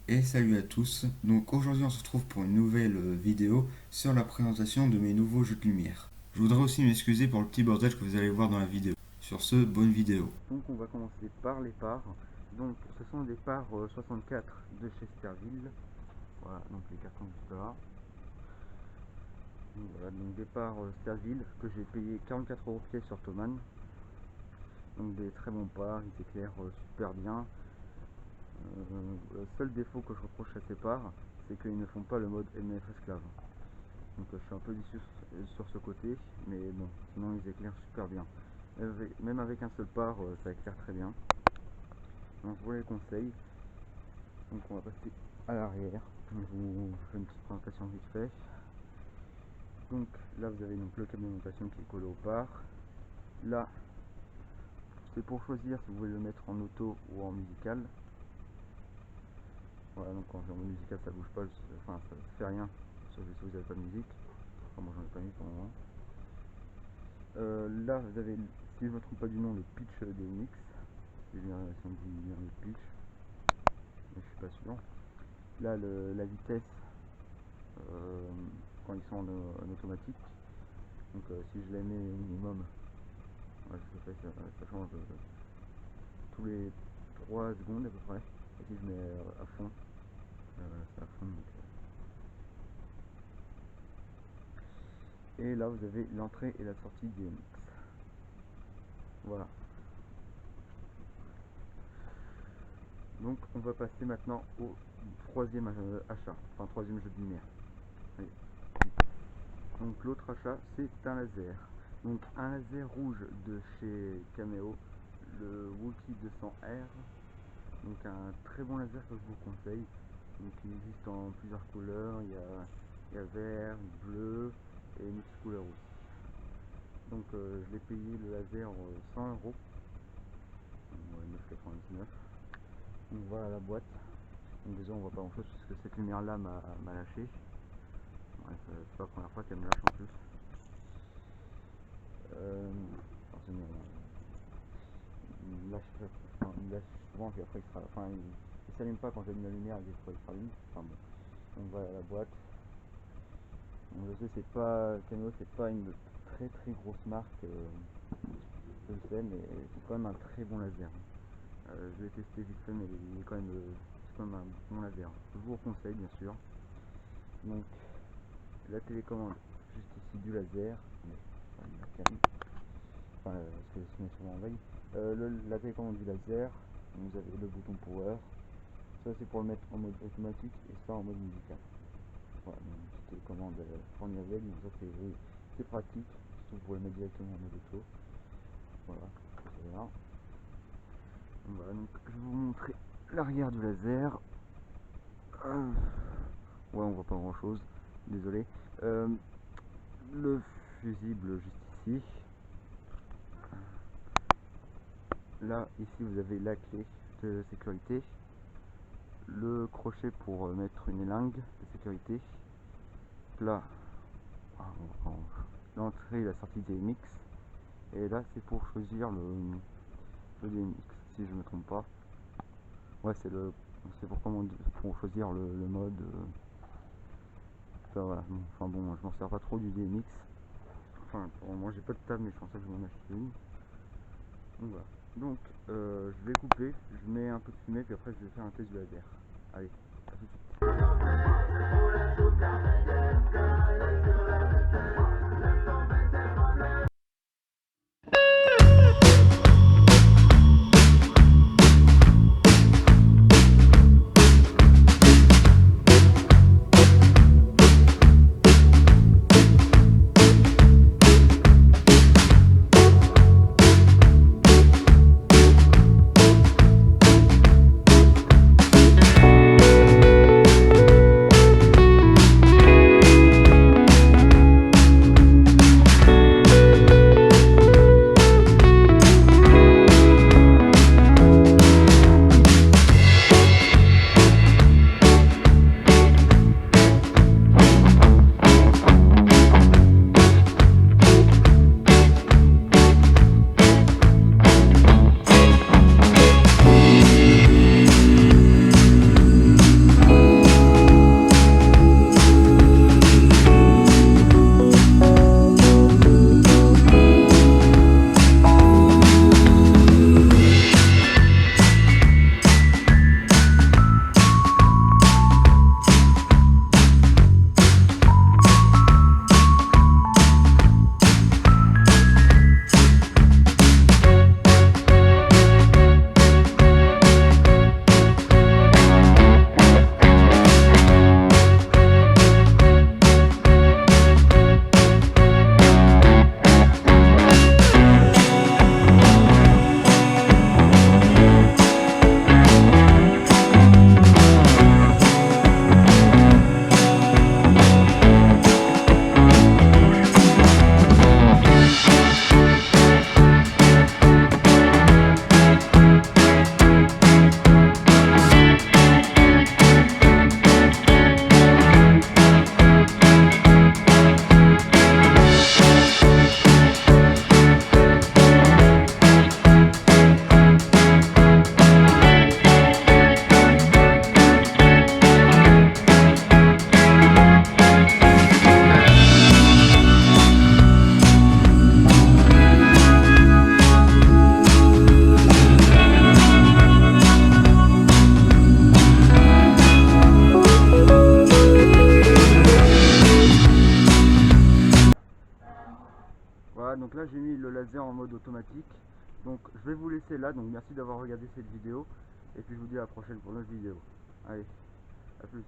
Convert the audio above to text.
Et salut à tous. Donc aujourd'hui on se retrouve pour une nouvelle vidéo sur la présentation de mes nouveaux jeux de lumière. Je voudrais aussi m'excuser pour le petit bordel que vous allez voir dans la vidéo. Sur ce, bonne vidéo. Donc on va commencer par les phares. Donc ce sont des phares 64 de chez Sterville. Voilà, donc les cartons juste là. Donc voilà, donc des phares Sterville que j'ai payé 44 € pièce sur Thomann. Donc des très bons phares, ils éclairent super bien. Le seul défaut que je reproche à ces phares, c'est qu'ils ne font pas le mode MF esclave. Donc je suis un peu déçu sur ce côté, mais bon, sinon ils éclairent super bien. Même avec un seul phare, ça éclaire très bien. Donc je vous les conseille. Donc on va passer à l'arrière. Je vous fais une petite présentation vite fait. Donc là vous avez donc le câble d'alimentation qui est collé au phare. Là, c'est pour choisir si vous voulez le mettre en auto ou en musical. Voilà, donc quand en musical ça bouge pas, enfin ça fait rien, sauf si vous n'avez pas de musique. Enfin, moi j'en ai pas mis pour le moment. Là vous avez, si je ne me trompe pas du nom, le pitch des mix. Si j'ai bien dit bien le pitch, mais je suis pas sûr. Là la vitesse quand ils sont en automatique. Donc si je les mets au minimum, ouais, ça change tous les 3 secondes à peu près. Et si je mets à fond, c'est à fond. Donc, et là vous avez l'entrée et la sortie des mix. Voilà. Donc on va passer maintenant au troisième achat, enfin troisième jeu de lumière. Oui. Donc l'autre achat c'est un laser. Donc un laser rouge de chez Cameo, le Wookie 200R. Donc un très bon laser que je vous conseille. Donc il existe en plusieurs couleurs, il y a vert, bleu et mix couleur aussi. Donc je l'ai payé le laser 100 euros, 9,99. Donc voilà la boîte. Donc déjà on voit pas grand chose parce que cette lumière là m'a lâché. Ouais, c'est pas la première fois qu'elle me lâche en plus. Il lâche, il lâche souvent puis après il s'allume pas quand j'allume la lumière et des fois il s'allume. Enfin bon. Donc voilà la boîte. Donc je sais Cameo c'est pas une très très grosse marque, je le sais, mais c'est quand même un très bon laser. Je l'ai testé vite fait, mais il est quand même, c'est quand même un bon laser. Je vous conseille bien sûr. Donc la télécommande juste ici du laser, mais enfin, parce que sinon souvent en veille. La télécommande du laser, vous avez le bouton power, ça c'est pour le mettre en mode automatique et ça en mode musical. Voilà, donc une petite télécommande fournie avec, donc ça c'est pratique, surtout vous pouvez le mettre directement en mode auto. Voilà, c'est là. Donc voilà, donc je vais vous montrer l'arrière du laser. Ouais, on voit pas grand chose, désolé. Le fusible juste ici. Là, ici, vous avez la clé de sécurité, le crochet pour mettre une élingue de sécurité. Là, l'entrée et la sortie des mix. Et là, c'est pour choisir le DMX, si je me trompe pas. Ouais, c'est pour choisir le mode. Ça, voilà. Enfin bon, je m'en sers pas trop du DMX. Enfin, pour le moment, j'ai pas de table, mais je pensais que je vais en acheter une. Donc voilà. Donc je vais couper, je mets un peu de fumée, puis après je vais faire un test du laser. Allez, à tout de suite. faisait en mode automatique. Donc je vais vous laisser là, donc merci d'avoir regardé cette vidéo, et puis je vous dis à la prochaine pour une autre vidéo. Allez, à plus.